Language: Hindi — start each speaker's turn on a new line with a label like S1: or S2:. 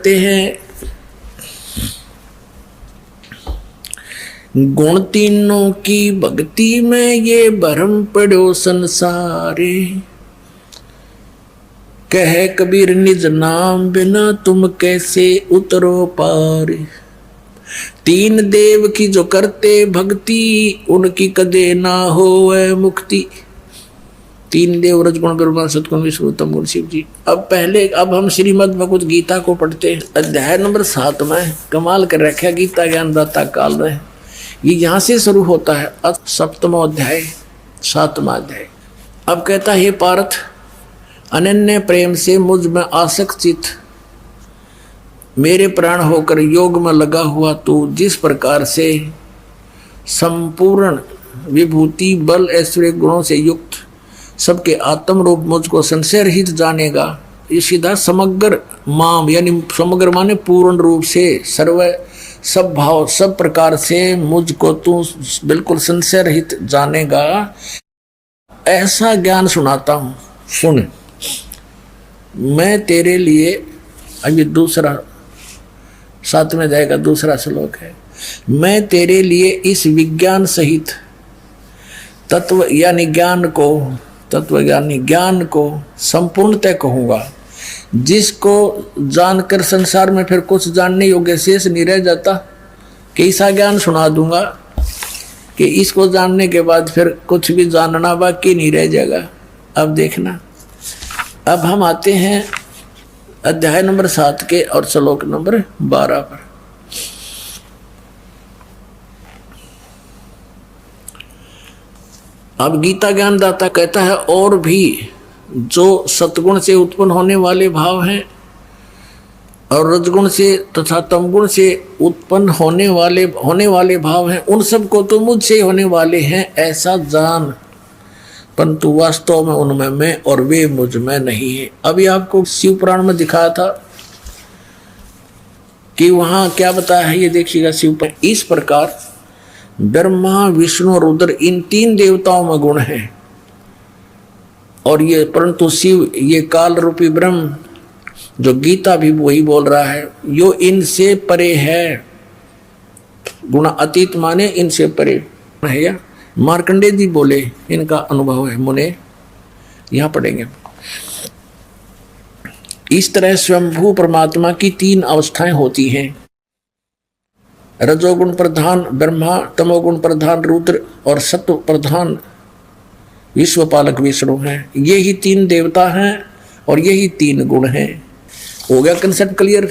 S1: कहते हैं गुण तीनों की भक्ति में ये भरम पड़ो संसारे। कह कबीर निज नाम बिना तुम कैसे उतरो पार। तीन देव की जो करते भक्ति उनकी कदे ना होवे मुक्ति। तीन देव रजगुण ब्रह्मा सतगुण विष्णु उत्तम गुण शिव जी। अब हम श्रीमद् भगवत गीता को पढ़ते हैं। अध्याय नंबर 7 में कमाल कर रखा गीता ज्ञानदाता काल में। ये यहाँ से शुरू होता है 7वां अध्याय 7वां अध्याय। अब कहता है पार्थ अनन्य प्रेम से मुझ में आसक्त चित मेरे प्राण होकर योग में लगा हुआ तू जिस प्रकार से संपूर्ण विभूति बल ऐश्वर्य गुणों से युक्त सबके आत्म रूप मुझको संशय रहित जानेगा। ये सीधा समग्र माम यानी समग्र माने पूर्ण रूप से सर्व सब भाव सब प्रकार से मुझको तू बिल्कुल संशय रहित जानेगा। ऐसा ज्ञान सुनाता हूँ सुन। मैं तेरे लिए अभी दूसरा 7वें अध्याय का दूसरा श्लोक है। मैं तेरे लिए इस विज्ञान सहित तत्व यानी तत्वज्ञानी ज्ञान को संपूर्णतः कहूँगा जिसको जानकर संसार में फिर कुछ जानने योग्य शेष नहीं रह जाता। कि ऐसा ज्ञान सुना दूंगा कि इसको जानने के बाद फिर कुछ भी जानना बाकी नहीं रह जाएगा। अब देखना, अब हम आते हैं अध्याय नंबर 7 के और श्लोक नंबर 12 पर। अब गीता ज्ञानदाता कहता है और भी जो सतगुण से उत्पन्न होने वाले भाव हैं और रजगुण से तथा तमगुण से उत्पन्न होने वाले भाव हैं उन सब को तो मुझसे होने वाले हैं ऐसा जान, परंतु वास्तव में उनमें मैं और वे मुझ में नहीं है। अभी आपको शिव पुराण में दिखाया था कि वहां क्या बताया है, ये देखिएगा शिव पर। इस प्रकार ब्रह्मा विष्णु रुद्र इन 3 देवताओं में गुण है और ये परंतु शिव ये काल रूपी ब्रह्म जो गीता भी वही बोल रहा है यो इनसे परे है। गुण अतीत माने इनसे परे है। या मार्कंडेय जी बोले इनका अनुभव है मुने, यहां पढ़ेंगे। इस तरह स्वयंभू परमात्मा की 3 अवस्थाएं होती हैं। रजोगुण प्रधान ब्रह्मा, तमोगुण प्रधान रुद्र और सत्व प्रधान विश्वपालक विष्णु हैं। ये ही 3 देवता हैं और यही 3 गुण हैं। हो गया कंसेप्ट क्लियर।